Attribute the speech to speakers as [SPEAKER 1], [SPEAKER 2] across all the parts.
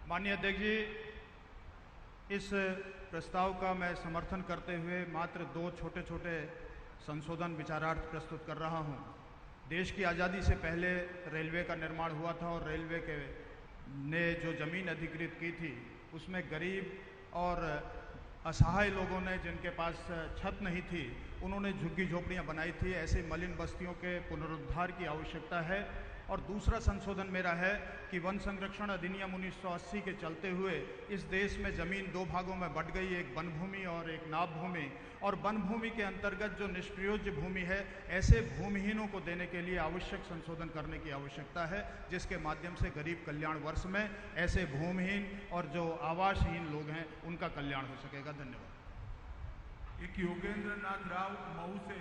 [SPEAKER 1] माननीय अध्यक्ष जी, इस प्रस्ताव का मैं समर्थन करते हुए मात्र 2 छोटे छोटे संशोधन विचारार्थ प्रस्तुत कर रहा हूं। देश की आज़ादी से पहले रेलवे का निर्माण हुआ था और रेलवे के ने जो ज़मीन अधिकृत की थी उसमें गरीब और असहाय लोगों ने, जिनके पास छत नहीं थी, उन्होंने झुग्गी झोपड़ियाँ बनाई थी। ऐसे मलिन बस्तियों के पुनरुद्धार की आवश्यकता है। और दूसरा संशोधन मेरा है कि वन संरक्षण अधिनियम 1980 के चलते हुए इस देश में ज़मीन 2 भागों में बंट गई, एक वन भूमि और एक नाप भूमि। और वन भूमि के अंतर्गत जो निष्प्रयोज्य भूमि है, ऐसे भूमिहीनों को देने के लिए आवश्यक संशोधन करने की आवश्यकता है, जिसके माध्यम से गरीब कल्याण वर्ष में ऐसे भूमिहीन और जो आवासहीन लोग हैं उनका कल्याण हो सकेगा। धन्यवाद।
[SPEAKER 2] एक योगेंद्र नाथ राव मऊ से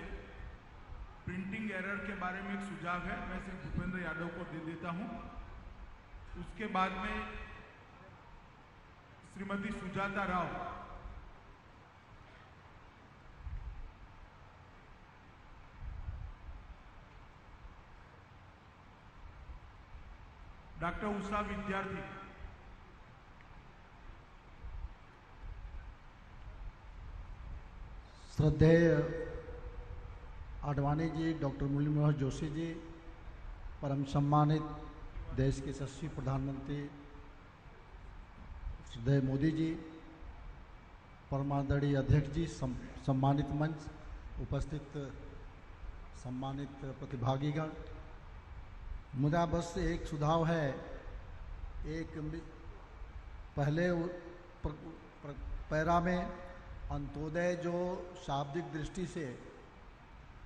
[SPEAKER 2] प्रिंटिंग एरर के बारे में एक सुझाव है, मैं सिर्फ भूपेंद्र यादव को दे देता हूं। उसके बाद में श्रीमती सुजाता राव, डॉक्टर उषा विद्यार्थी,
[SPEAKER 3] श्रद्धेय आडवाणी जी, डॉक्टर मुरली मनोहर जोशी जी, परम सम्मानित देश के यशस्वी प्रधानमंत्री श्रद्धेय मोदी जी, परमादरणीय अध्यक्ष जी, सम्मानित मंच, उपस्थित सम्मानित प्रतिभागीगण, मुझे बस एक सुझाव है। एक पहले पैरा में अंत्योदय जो शाब्दिक दृष्टि से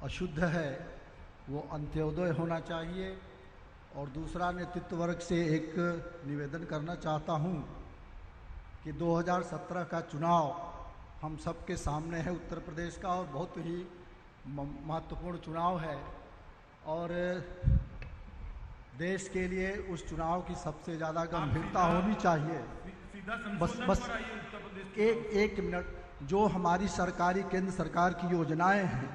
[SPEAKER 3] अशुद्ध है वो अंत्योदय होना चाहिए। और दूसरा, नेतृत्व वर्ग से एक निवेदन करना चाहता हूँ कि 2017 का चुनाव हम सबके सामने है, उत्तर प्रदेश का, और बहुत ही महत्वपूर्ण चुनाव है। और देश के लिए उस चुनाव की सबसे ज़्यादा गंभीरता होनी चाहिए। बस एक मिनट, जो हमारी सरकारी केंद्र सरकार की योजनाएं हैं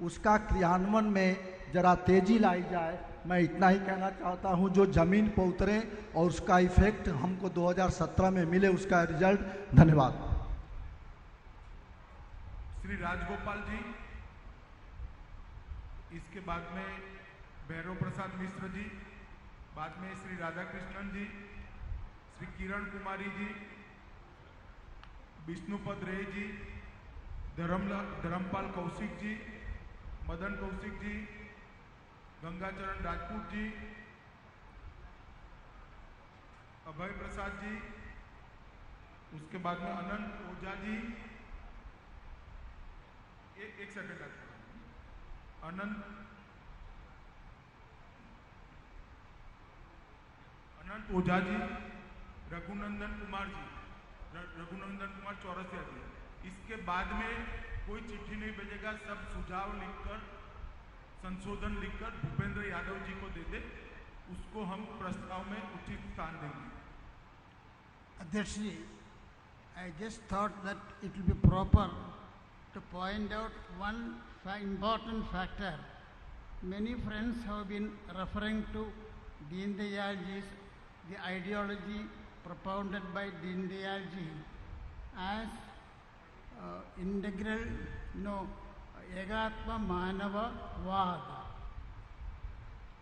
[SPEAKER 3] उसका क्रियान्वयन में जरा तेजी लाई जाए, मैं इतना ही कहना चाहता हूं। जो जमीन पर उतरे और उसका इफेक्ट हमको 2017 में मिले, उसका रिजल्ट। धन्यवाद।
[SPEAKER 2] श्री राजगोपाल जी, इसके बाद में भैरव प्रसाद मिश्र जी, बाद में श्री राधाकृष्णन जी, श्री किरण कुमारी जी, विष्णुपद रे जी, धर्मपाल कौशिक जी, मदन कौशिक जी, गंगाचरण राजपूत जी, अभय प्रसाद जी, उसके बाद में अनंत ओझा जी, एक सेकंड, अनंत ओझा जी, रघुनंदन कुमार चौरसिया जी। इसके बाद में कोई चिट्ठी नहीं भेजेगा, सब सुझाव लिखकर, संशोधन लिखकर भूपेंद्र यादव जी को दे दे, उसको हम प्रस्ताव में उचित स्थान देंगे।
[SPEAKER 4] अध्यक्ष जी, I just thought that it will be proper to point out one important factor. Many friends have been referring to Deen Dayal ji's, the ideology propounded by Deen Dayal ji as integral, Egatma Manava Vad.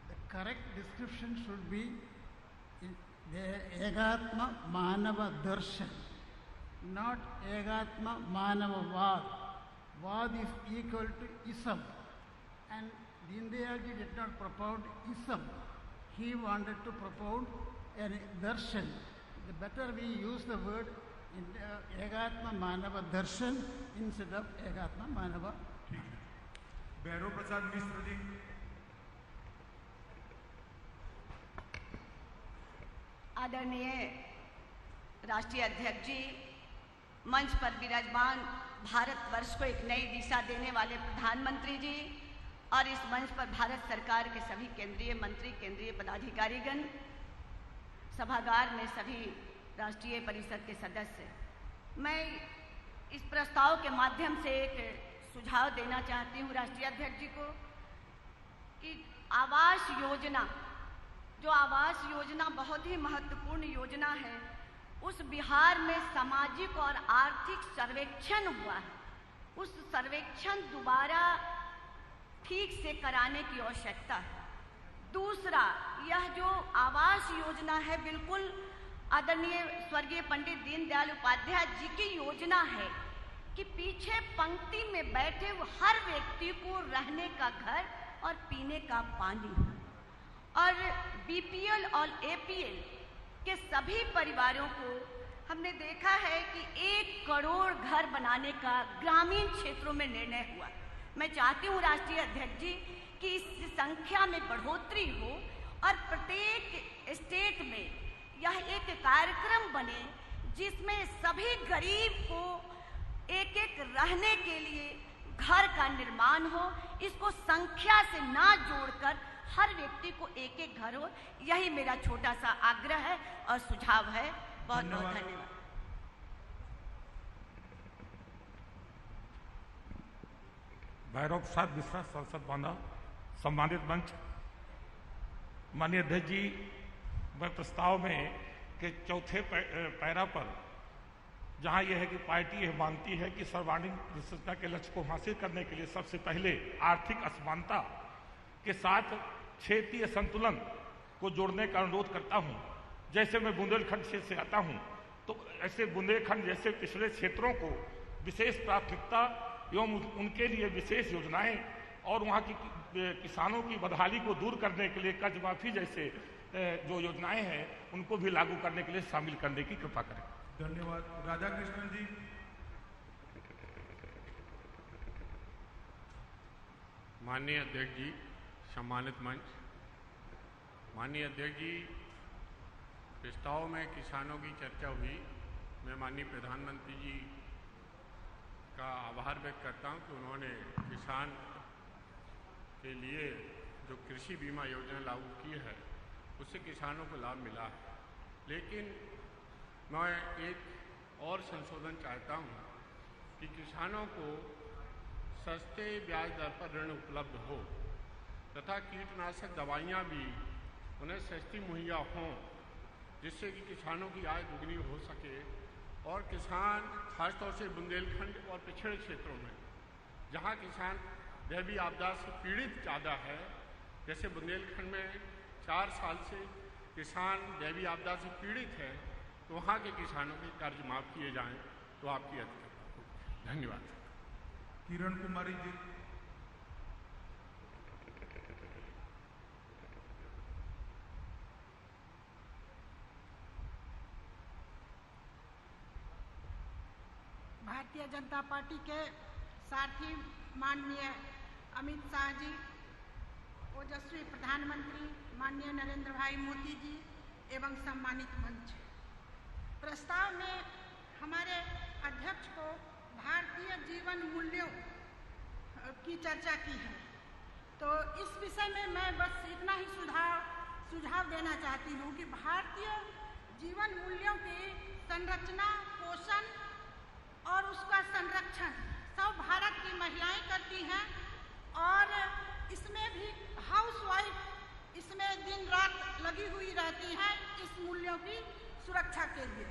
[SPEAKER 4] The correct description should be the Egatma Manava Darshan, not Egatma Manava Vad. Vad is equal to ism, and Deen Dayal ji did not propound ism. He wanted to propound a darshan. The better we use the word Egatma Manava Darshan instead of Egatma Manava.
[SPEAKER 2] Bhairav Prasad Mishra ji.
[SPEAKER 5] आदरणीय राष्ट्रीय अध्यक्ष जी, मंच पर विराजमान भारतवर्ष को एक नई दिशा देने वाले प्रधानमंत्री जी और इस मंच पर भारत सरकार के सभी केंद्रीय मंत्री, केंद्रीय पदाधिकारीगण, सभागार में सभी राष्ट्रीय परिषद के सदस्य, मैं इस प्रस्ताव के माध्यम से एक सुझाव देना चाहती हूँ राष्ट्रीय अध्यक्ष जी को कि आवास योजना, जो आवास योजना बहुत ही महत्वपूर्ण योजना है, उस बिहार में सामाजिक और आर्थिक सर्वेक्षण हुआ है, उस सर्वेक्षण दोबारा ठीक से कराने की आवश्यकता है। दूसरा, यह जो आवास योजना है, बिल्कुल आदरणीय स्वर्गीय पंडित दीनदयाल उपाध्याय जी की योजना है कि पीछे पंक्ति में बैठे हर व्यक्ति को रहने का घर और पीने का पानी, और बीपीएल और एपीएल के सभी परिवारों को हमने देखा है कि 1 करोड़ घर बनाने का ग्रामीण क्षेत्रों में निर्णय हुआ। मैं चाहती हूँ राष्ट्रीय अध्यक्ष जी कि इस संख्या में बढ़ोतरी हो और प्रत्येक स्टेट में यह एक कार्यक्रम बने जिसमें सभी गरीब को एक रहने के लिए घर का निर्माण हो। इसको संख्या से ना जोड़कर हर व्यक्ति को एक घर हो। यही मेरा छोटा सा आग्रह है और सुझाव है। बहुत बहुत धन्यवाद।
[SPEAKER 6] भैरव प्रसाद मिश्रा, संसद भवन, सम्मानित मंच, माननीय अध्यक्ष जी, मैं प्रस्ताव में के चौथे पैरा पर जहां यह है कि पार्टी यह मानती है कि सर्वांगीण विकसितता के लक्ष्य को हासिल करने के लिए सबसे पहले आर्थिक असमानता के साथ क्षेत्रीय संतुलन को जोड़ने का अनुरोध करता हूं। जैसे मैं बुंदेलखंड क्षेत्र से आता हूं, तो ऐसे बुंदेलखंड जैसे पिछड़े क्षेत्रों को विशेष प्राथमिकता एवं उनके लिए विशेष योजनाएं और वहां की किसानों की बदहाली को दूर करने के लिए कर्ज माफी जैसे जो योजनाएं हैं उनको भी लागू करने के लिए शामिल करने की कृपा करें।
[SPEAKER 2] धन्यवाद। राधा कृष्णन जी।
[SPEAKER 7] माननीय अध्यक्ष जी, सम्मानित मंच, माननीय अध्यक्ष जी, प्रस्ताव में किसानों की चर्चा हुई। मैं माननीय प्रधानमंत्री जी का आभार व्यक्त करता हूं कि उन्होंने किसान के लिए जो कृषि बीमा योजना लागू की है उससे किसानों को लाभ मिला है। लेकिन मैं एक और संशोधन चाहता हूं कि किसानों को सस्ते ब्याज दर पर ऋण उपलब्ध हो तथा कीटनाशक दवाइयां भी उन्हें सस्ती मुहैया हों, जिससे कि किसानों की आय दुगनी हो सके और किसान खासतौर से बुंदेलखंड और पिछड़े क्षेत्रों में जहां किसान दैवीय आपदा से पीड़ित ज़्यादा है, जैसे बुंदेलखंड में 4 साल से किसान दैवीय आपदा से पीड़ित है, तो वहाँ के किसानों के कर्ज माफ किए जाएं तो आपकी अधिकार होगी। धन्यवाद।
[SPEAKER 2] किरण कुमारी जी।
[SPEAKER 8] भारतीय जनता पार्टी के सारथी माननीय अमित शाह जी, ओजस्वी प्रधानमंत्री माननीय नरेंद्र भाई मोदी जी एवं सम्मानित मंच, प्रस्ताव में हमारे अध्यक्ष को भारतीय जीवन मूल्यों की चर्चा की है, तो इस विषय में मैं बस इतना ही सुझाव देना चाहती हूँ कि भारतीय जीवन मूल्यों की संरचना, पोषण और उसका संरक्षण सब भारत की महिलाएं करती हैं और इसमें भी हाउसवाइफ इसमें दिन रात लगी हुई रहती हैं इस मूल्यों की सुरक्षा के लिए।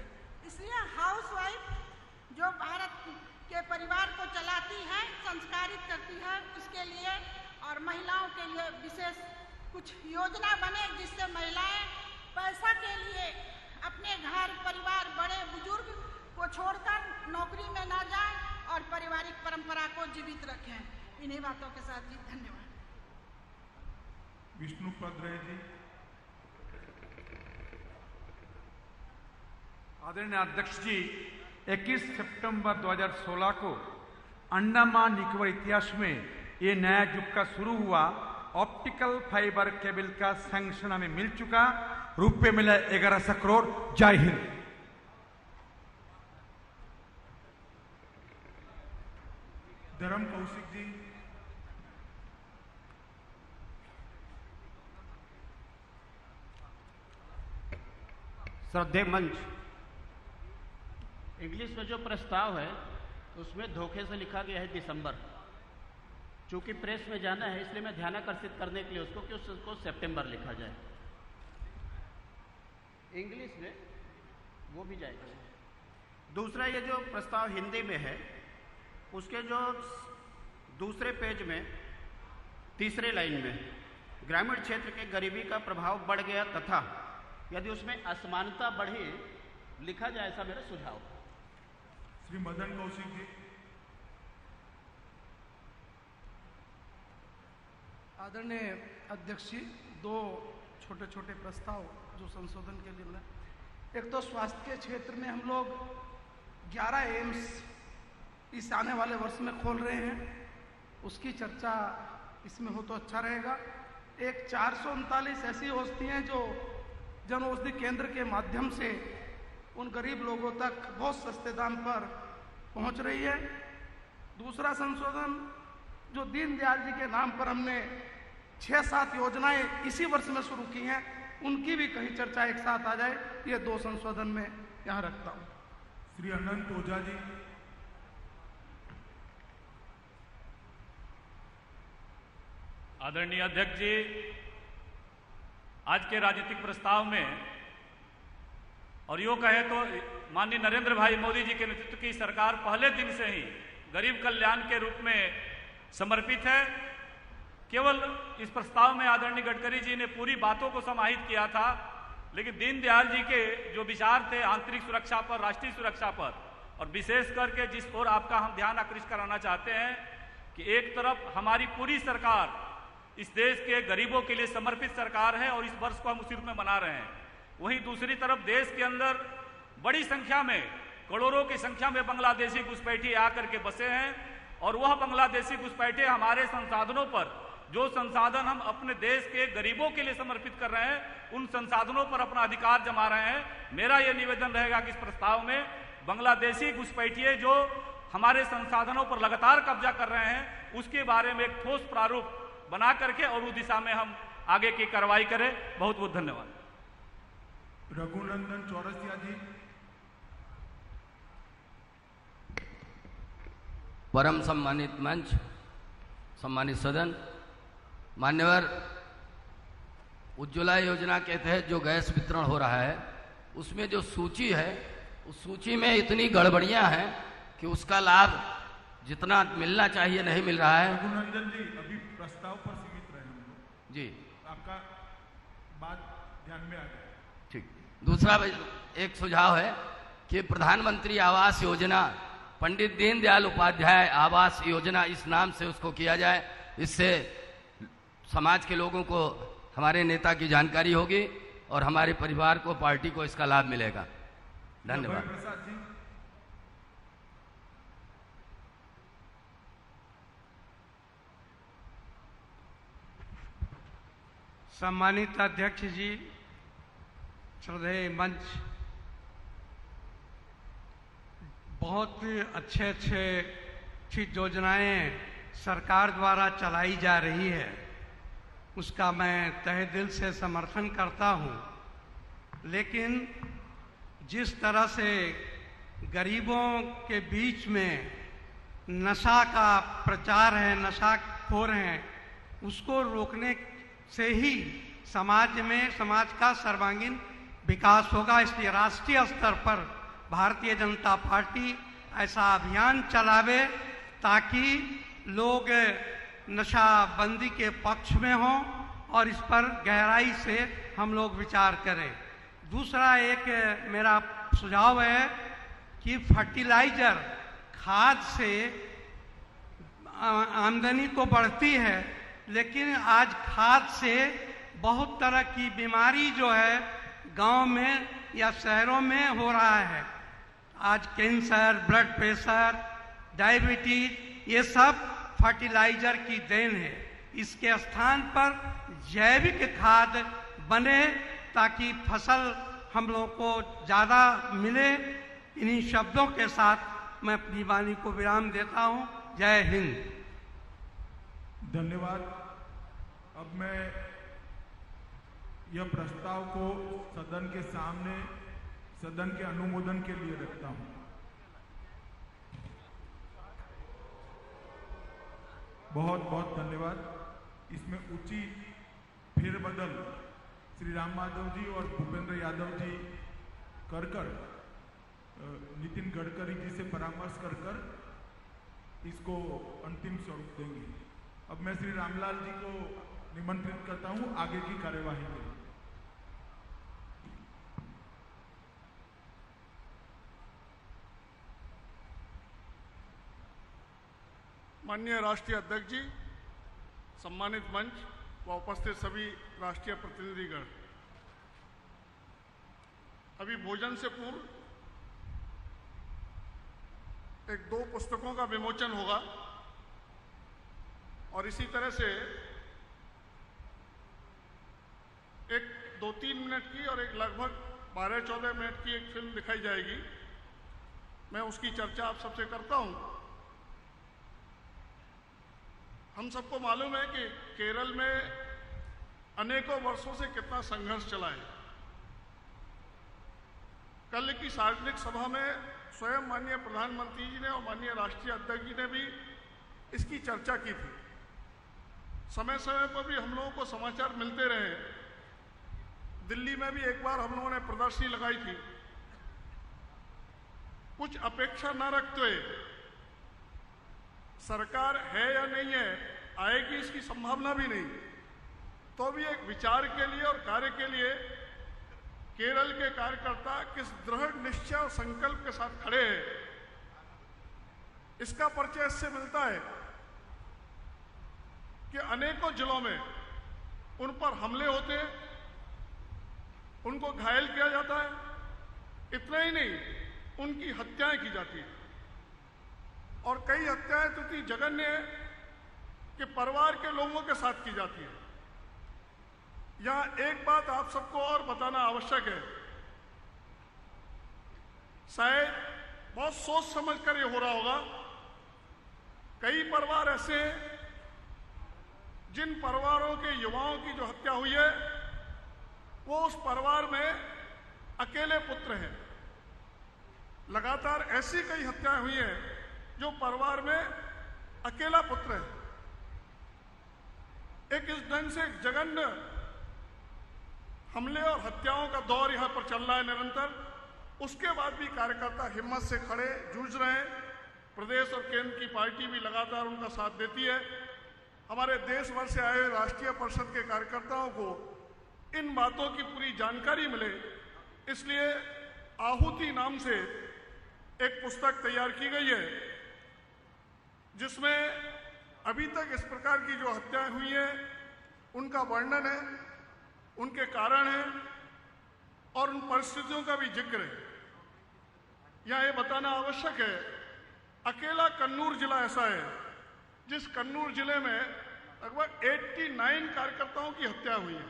[SPEAKER 8] इसलिए हाउसवाइफ जो भारत के परिवार को चलाती है, संस्कारित करती है, उसके लिए और महिलाओं के लिए विशेष कुछ योजना बने जिससे महिलाएं पैसा के लिए अपने घर परिवार बड़े बुजुर्ग को छोड़कर नौकरी में ना जाएं और पारिवारिक परंपरा को जीवित रखें। इन्हीं बातों के साथ जी धन्यवाद।
[SPEAKER 2] विष्णुपद राय जी।
[SPEAKER 9] आदरणीय अध्यक्ष जी, 21 सितंबर 2016 को अंडमान निकोबार इतिहास में ये नया युग का शुरू हुआ। ऑप्टिकल फाइबर केबल का सैंक्शन हमें मिल चुका, रुपये मिला 1100 करोड़। जय हिंद।
[SPEAKER 2] धर्म कौशिक जी।
[SPEAKER 10] श्रद्धेय मंच, इंग्लिश में जो प्रस्ताव है उसमें धोखे से लिखा गया है दिसंबर। चूंकि प्रेस में जाना है इसलिए मैं ध्यान आकर्षित करने के लिए उसको कि उसको सितंबर लिखा जाए। इंग्लिश में वो भी जाएगा। दूसरा, ये जो प्रस्ताव हिंदी में है उसके जो दूसरे पेज में तीसरे लाइन में ग्रामीण क्षेत्र के गरीबी का प्रभाव बढ़ गया तथा यदि उसमें असमानता बढ़े लिखा जाए, ऐसा मेरा सुझाव।
[SPEAKER 2] श्री मदन कौशिक जी।
[SPEAKER 11] आदरणीय अध्यक्ष जी, दो छोटे छोटे प्रस्ताव जो संशोधन के लिए मिला। एक तो स्वास्थ्य के क्षेत्र में हम लोग 11 एम्स इस आने वाले वर्ष में खोल रहे हैं, उसकी चर्चा इसमें हो तो अच्छा रहेगा। एक 439 ऐसी औषधियाँ जो जन औषधि केंद्र के माध्यम से उन गरीब लोगों तक बहुत सस्ते दाम पर पहुंच रही है। दूसरा संशोधन जो दीनदयाल जी के नाम पर हमने 6-7 योजनाएं इसी वर्ष में शुरू की हैं, उनकी भी कहीं चर्चा एक साथ आ जाए, ये दो संशोधन में यहाँ रखता हूँ।
[SPEAKER 2] श्री अनंत ओझा जी।
[SPEAKER 12] आदरणीय अध्यक्ष जी, आज के राजनीतिक प्रस्ताव में और यूँ कहे तो माननीय नरेंद्र भाई मोदी जी के नेतृत्व की सरकार पहले दिन से ही गरीब कल्याण के रूप में समर्पित है। केवल इस प्रस्ताव में आदरणीय गडकरी जी ने पूरी बातों को समाहित किया था, लेकिन दीनदयाल जी के जो विचार थे आंतरिक सुरक्षा पर, राष्ट्रीय सुरक्षा पर, और विशेष करके जिस ओर आपका हम ध्यान आकृष्ट कराना चाहते हैं कि एक तरफ हमारी पूरी सरकार इस देश के गरीबों के लिए समर्पित सरकार है और इस वर्ष को हम उसी रूप में मना रहे हैं, वहीं दूसरी तरफ देश के अंदर बड़ी संख्या में, करोड़ों की संख्या में बांग्लादेशी घुसपैठी आकर के बसे हैं और वह बांग्लादेशी घुसपैठे हमारे संसाधनों पर, जो संसाधन हम अपने देश के गरीबों के लिए समर्पित कर रहे हैं, उन संसाधनों पर अपना अधिकार जमा रहे हैं। मेरा यह निवेदन रहेगा कि इस प्रस्ताव में बांग्लादेशी घुसपैठिए जो हमारे संसाधनों पर लगातार कब्जा कर रहे हैं, उसके बारे में एक ठोस प्रारूप बना करके और उस दिशा में हम आगे की कार्रवाई करें। बहुत बहुत धन्यवाद।
[SPEAKER 2] रघुनंदन चौरसिया जी।
[SPEAKER 13] परम सम्मानित मंच, सम्मानित सदन, मान्यवर, उज्ज्वला योजना के तहत जो गैस वितरण हो रहा है उसमें जो सूची है, उस सूची में इतनी गड़बड़ियां हैं कि उसका लाभ जितना मिलना चाहिए नहीं मिल रहा है।
[SPEAKER 2] रघुनंदन जी, अभी प्रस्ताव पर सीमित रहे हम लोग।
[SPEAKER 13] जी,
[SPEAKER 2] आपका बात ध्यान में आ गया।
[SPEAKER 13] ठीक। दूसरा एक सुझाव है कि प्रधानमंत्री आवास योजना, पंडित दीनदयाल उपाध्याय आवास योजना इस नाम से उसको किया जाए। इससे समाज के लोगों को हमारे नेता की जानकारी होगी और हमारे परिवार को, पार्टी को इसका लाभ मिलेगा। धन्यवाद।
[SPEAKER 14] सम्मानित अध्यक्ष जी, श्रद्धेय मंच, बहुत अच्छी योजनाएं सरकार द्वारा चलाई जा रही है, उसका मैं तहे दिल से समर्थन करता हूं। लेकिन जिस तरह से गरीबों के बीच में नशा का प्रचार है, नशाखोर हैं, उसको रोकने से ही समाज का सर्वांगीण विकास होगा। इसलिए राष्ट्रीय स्तर पर भारतीय जनता पार्टी ऐसा अभियान चलावे ताकि लोग नशाबंदी के पक्ष में हों और इस पर गहराई से हम लोग विचार करें। दूसरा एक मेरा सुझाव है कि फर्टिलाइजर, खाद से आमदनी तो बढ़ती है, लेकिन आज खाद से बहुत तरह की बीमारी जो है गांव में या शहरों में हो रहा है। आज कैंसर, ब्लड प्रेशर, डायबिटीज, ये सब फर्टिलाइजर की देन है। इसके स्थान पर जैविक खाद बने ताकि फसल हम लोग को ज़्यादा मिले। इन्हीं शब्दों के साथ मैं अपनी वाणी को विराम देता हूँ। जय हिंद।
[SPEAKER 2] धन्यवाद। अब मैं यह प्रस्ताव को सदन के सामने, सदन के अनुमोदन के लिए रखता हूं। बहुत बहुत धन्यवाद। इसमें उचित फेरबदल श्री राम माधव जी और भूपेंद्र यादव जी कर नितिन गडकरी जी से परामर्श कर इसको अंतिम स्वरूप देंगे। अब मैं श्री रामलाल जी को निमंत्रित करता हूं आगे की कार्यवाही के लिए।
[SPEAKER 15] माननीय राष्ट्रीय अध्यक्ष जी, सम्मानित मंच व उपस्थित सभी राष्ट्रीय प्रतिनिधिगण, अभी भोजन से पूर्व एक 2 पुस्तकों का विमोचन होगा और इसी तरह से एक 2-3 मिनट की और एक लगभग 12-14 मिनट की एक फिल्म दिखाई जाएगी। मैं उसकी चर्चा आप सबसे करता हूं। हम सबको मालूम है कि केरल में अनेकों वर्षों से कितना संघर्ष चला है। कल की सार्वजनिक सभा में स्वयं माननीय प्रधानमंत्री जी ने और माननीय राष्ट्रीय अध्यक्ष जी ने भी इसकी चर्चा की थी। समय समय पर भी हम लोगों को समाचार मिलते रहे। दिल्ली में भी एक बार हम लोगों ने प्रदर्शनी लगाई थी। कुछ अपेक्षा न रखते हुए, सरकार है या नहीं है, आएगी इसकी संभावना भी नहीं, तो भी एक विचार के लिए और कार्य के लिए केरल के कार्यकर्ता किस दृढ़ निश्चय और संकल्प के साथ खड़े हैं, इसका परिचय इससे मिलता है कि अनेकों जिलों में उन पर हमले होते हैं, उनको घायल किया जाता है। इतना ही नहीं, उनकी हत्याएं की जाती हैं और कई हत्याएं तो इतनी जघन्य है कि परिवार के लोगों के साथ की जाती है। यहां एक बात आप सबको और बताना आवश्यक है। शायद बहुत सोच समझकर ये हो रहा होगा। कई परिवार ऐसे हैं जिन परिवारों के युवाओं की जो हत्या हुई है वो उस परिवार में अकेले पुत्र हैं। लगातार ऐसी कई हत्याएं हुई हैं जो परिवार में अकेला पुत्र है। एक इस ढंग से जघन्य हमले और हत्याओं का दौर यहां पर चल रहा है निरंतर। उसके बाद भी कार्यकर्ता हिम्मत से खड़े जूझ रहे हैं। प्रदेश और केंद्र की पार्टी भी लगातार उनका साथ देती है। हमारे देश भर से आए हुए राष्ट्रीय परिषद के कार्यकर्ताओं को इन बातों की पूरी जानकारी मिले, इसलिए आहुति नाम से एक पुस्तक तैयार की गई है जिसमें अभी तक इस प्रकार की जो हत्याएं हुई हैं उनका वर्णन है, उनके कारण हैं और उन परिस्थितियों का भी जिक्र है। यहां ये बताना आवश्यक है, अकेला कन्नूर जिला ऐसा है जिस कन्नूर जिले में लगभग 89 कार्यकर्ताओं की हत्या हुई है।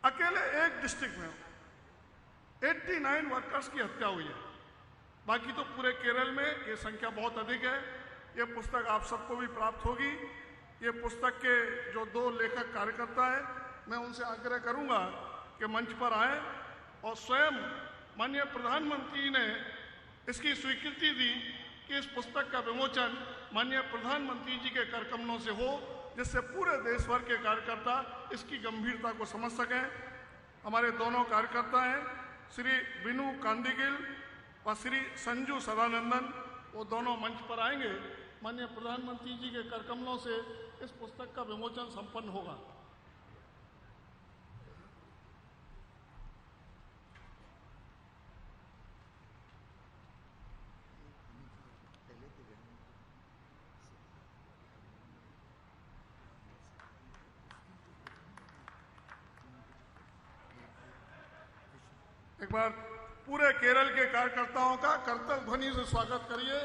[SPEAKER 15] अकेले एक डिस्ट्रिक्ट में 89 वर्कर्स की हत्या हुई है। बाकी तो पूरे केरल में ये संख्या बहुत अधिक है। ये पुस्तक आप सबको भी प्राप्त होगी। ये पुस्तक के जो 2 लेखक कार्यकर्ता हैं, मैं उनसे आग्रह करूंगा कि मंच पर आए और स्वयं माननीय प्रधानमंत्री ने इसकी स्वीकृति दी कि इस पुस्तक का विमोचन माननीय प्रधानमंत्री जी के करकमलों से हो, जिससे पूरे देश भर के कार्यकर्ता इसकी गंभीरता को समझ सकें। हमारे दोनों कार्यकर्ता हैं श्री विनु कांदिगिल और श्री संजू सदानंदन, वो दोनों मंच पर आएंगे। माननीय प्रधानमंत्री जी के करकमलों से इस पुस्तक का विमोचन संपन्न होगा। एक बार पूरे केरल के कार्यकर्ताओं का करतल ध्वनि से स्वागत करिए।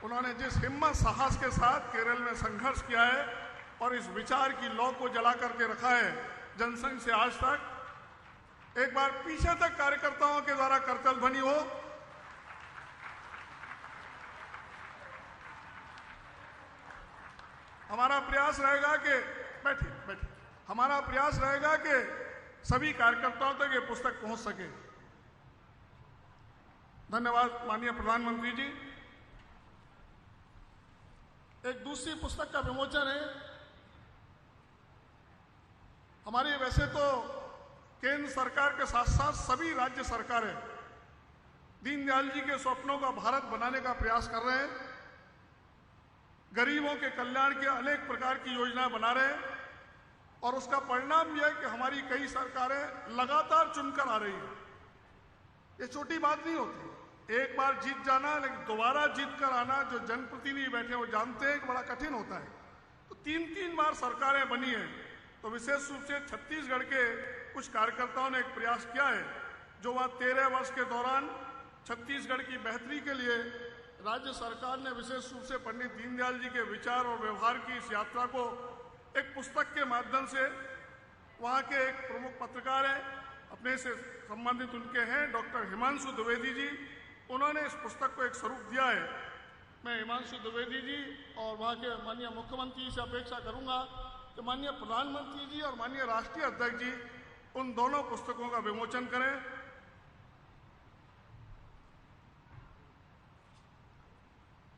[SPEAKER 15] उन्होंने जिस हिम्मत साहस के साथ केरल में संघर्ष किया है और इस विचार की लौ को जला करके रखा है जनसंघ से आज तक। एक बार पीछे तक कार्यकर्ताओं के द्वारा करतल ध्वनि हो। हमारा प्रयास रहेगा कि बैठिए हमारा प्रयास रहेगा कि सभी कार्यकर्ताओं तक ये पुस्तक पहुंच सके। धन्यवाद माननीय प्रधानमंत्री जी। एक दूसरी पुस्तक का विमोचन है। हमारी वैसे तो केंद्र सरकार के साथ साथ सभी राज्य सरकारें दीनदयाल जी के स्वप्नों का भारत बनाने का प्रयास कर रहे हैं, गरीबों के कल्याण के अनेक प्रकार की योजनाएं बना रहे हैं और उसका परिणाम यह है कि हमारी कई सरकारें लगातार चुनकर आ रही है। ये छोटी बात नहीं होती, एक बार जीत जाना, लेकिन दोबारा जीत कर आना जो जनप्रतिनिधि बैठे वो जानते हैं कि बड़ा कठिन होता है। तो 3-3 बार सरकारें बनी हैं, तो विशेष रूप से छत्तीसगढ़ के कुछ कार्यकर्ताओं ने एक प्रयास किया है जो वहाँ 13 वर्ष के दौरान छत्तीसगढ़ की बेहतरी के लिए राज्य सरकार ने विशेष रूप से पंडित दीनदयाल जी के विचार और व्यवहार की इस यात्रा को एक पुस्तक के माध्यम से, वहाँ के एक प्रमुख पत्रकार हैं, अपने से संबंधित उनके हैं डॉक्टर हिमांशु द्विवेदी जी, उन्होंने इस पुस्तक को एक स्वरूप दिया है। मैं हिमांशु द्विवेदी जी और वहाँ के माननीय मुख्यमंत्री से अपेक्षा करूँगा कि माननीय प्रधानमंत्री जी और माननीय राष्ट्रीय अध्यक्ष जी उन दोनों पुस्तकों का विमोचन करें।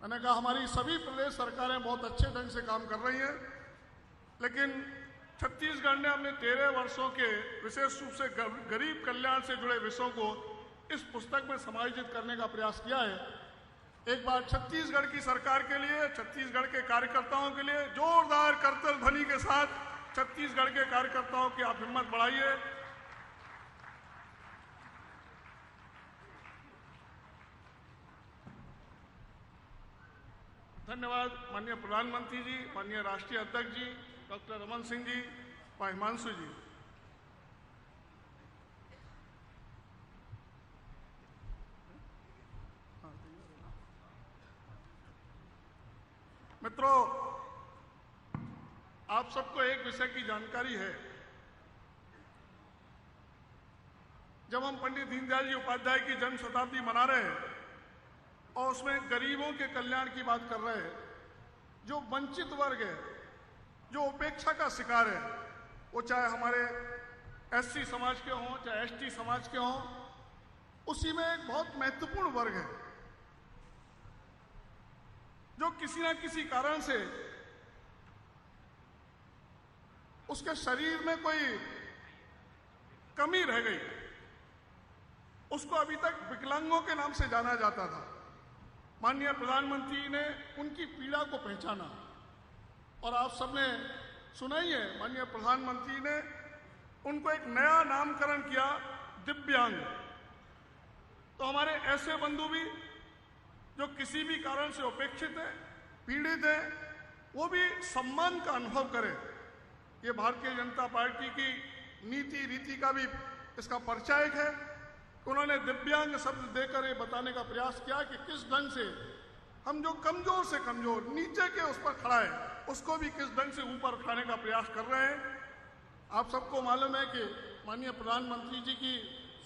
[SPEAKER 15] मैंने कहा हमारी सभी प्रदेश सरकारें बहुत अच्छे ढंग से काम कर रही हैं, लेकिन छत्तीसगढ़ ने अपने 13 वर्षों के विशेष रूप से गरीब कल्याण से जुड़े विषयों को इस पुस्तक में समायोजित करने का प्रयास किया है। एक बार छत्तीसगढ़ की सरकार के लिए, छत्तीसगढ़ के कार्यकर्ताओं के लिए जोरदार करतल ध्वनि के साथ छत्तीसगढ़ के कार्यकर्ताओं की आप हिम्मत बढ़ाइए। धन्यवाद माननीय प्रधानमंत्री जी, माननीय राष्ट्रीय अध्यक्ष जी डॉक्टर रमन सिंह जी व हिमांशु जी। मित्रों, आप सबको एक विषय की जानकारी है। जब हम पंडित दीनदयाल जी उपाध्याय की जन्म शताब्दी मना रहे हैं और उसमें गरीबों के कल्याण की बात कर रहे हैं, जो वंचित वर्ग है, जो उपेक्षा का शिकार है, वो चाहे हमारे एससी समाज के हों चाहे एसटी समाज के हों, उसी में एक बहुत महत्वपूर्ण वर्ग है जो किसी ना किसी कारण से उसके शरीर में कोई कमी रह गई। उसको अभी तक विकलांगों के नाम से जाना जाता था। माननीय प्रधानमंत्री ने उनकी पीड़ा को पहचाना और आप सबने सुना ही है, माननीय प्रधानमंत्री ने उनको एक नया नामकरण किया, दिव्यांग। तो हमारे ऐसे बंधु भी जो किसी भी कारण से उपेक्षित है, पीड़ित है, वो भी सम्मान का अनुभव करें। ये भारतीय जनता पार्टी की नीति रीति का भी इसका परिचायक है। उन्होंने दिव्यांग शब्द देकर ये बताने का प्रयास किया कि किस ढंग से हम जो कमजोर से कमजोर नीचे के उस पर खड़ा है, उसको भी किस ढंग से ऊपर उठाने का प्रयास कर रहे हैं। आप सबको मालूम है कि माननीय प्रधानमंत्री जी की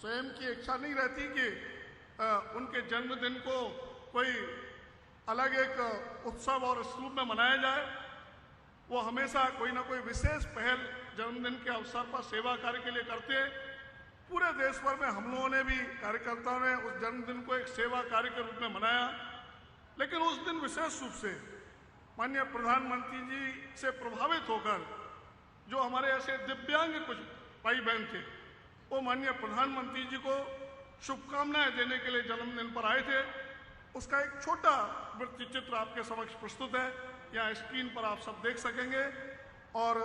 [SPEAKER 15] स्वयं की इच्छा नहीं रहती कि उनके जन्मदिन को कोई अलग एक उत्सव और स्वरूप में मनाया जाए। वो हमेशा कोई ना कोई विशेष पहल जन्मदिन के अवसर पर सेवा कार्य के लिए करते हैं। पूरे देश भर में हम लोगों ने भी, कार्यकर्ताओं ने उस जन्मदिन को एक सेवा कार्य के रूप में मनाया। लेकिन उस दिन विशेष रूप से माननीय प्रधानमंत्री जी से प्रभावित होकर जो हमारे ऐसे दिव्यांग कुछ भाई बहन थे, वो माननीय प्रधानमंत्री जी को शुभकामनाएं देने के लिए जन्मदिन पर आए थे। उसका एक छोटा वृत्त चित्र आपके समक्ष प्रस्तुत है, यहाँ स्क्रीन पर आप सब देख सकेंगे। और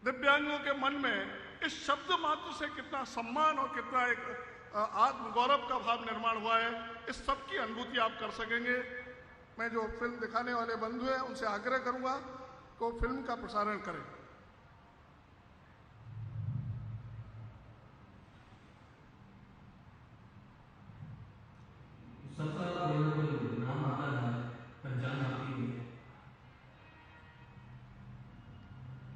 [SPEAKER 15] दिव्यांगों के मन में इस शब्द मात्र से कितना सम्मान और कितना एक आत्मगौरव का भाव निर्माण हुआ है, इस सब की अनुभूति आप कर सकेंगे। मैं जो फिल्म दिखाने वाले बंधु हैं उनसे आग्रह करूंगा कि वो फिल्म का प्रसारण करें।
[SPEAKER 16] सबका नाम आता है, पहचान आती है।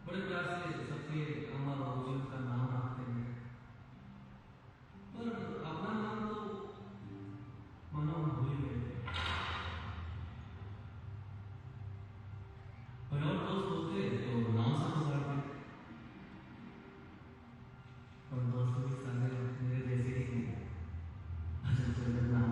[SPEAKER 16] बड़े प्यार से सबके अम्मा बाबूजी का नाम रखते हैं, पर अपना नाम तो मानो हम भूल गए। कोई और दोस्त होते तो नाम से पुकारते, और दोस्त भी सारे मेरे जैसे ही हैं। अच्छा चलो नाम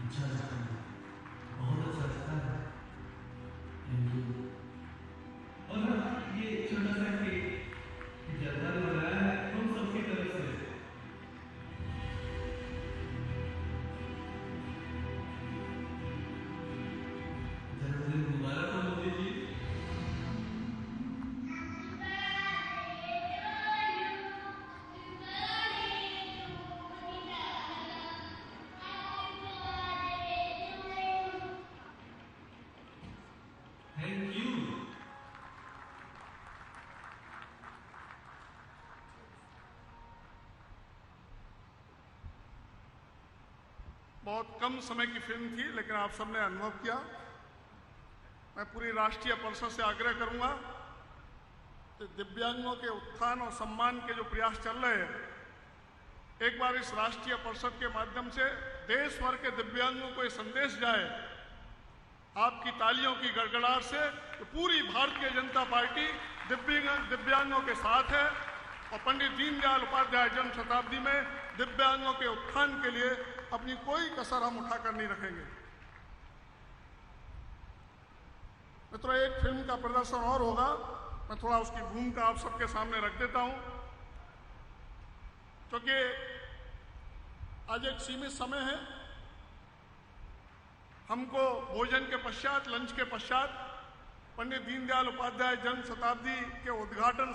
[SPEAKER 16] अच्छा लगता है, बहुत अच्छा लगता है। Thank you. और ये छोटा सा केक जल्दा बनाया है हम सबकी तरफ से। जन्मदिन मुबारक हो मोदी जी। Thank you.
[SPEAKER 15] बहुत कम समय की फिल्म थी, लेकिन आप सबने अनुभव किया। मैं पूरी राष्ट्रीय परिषद से आग्रह करूंगा कि दिव्यांगों के उत्थान और सम्मान के जो प्रयास चल रहे हैं, एक बार इस राष्ट्रीय परिषद के माध्यम से देश भर के दिव्यांगों को ये संदेश जाए आपकी तालियों की गड़गड़ाहट से कि पूरी भारतीय जनता पार्टी दिव्यांगों के साथ है और पंडित दीनदयाल उपाध्याय जन्म शताब्दी में दिव्यांगों के उत्थान के लिए अपनी कोई कसर हम उठाकर नहीं रखेंगे। मित्रों, एक फिल्म का प्रदर्शन और होगा, मैं थोड़ा उसकी भूमिका आप सबके सामने रख देता हूं, क्योंकि आज एक सीमित समय है। हमको भोजन के पश्चात, लंच के पश्चात पंडित दीनदयाल उपाध्याय जन्म शताब्दी के उद्घाटन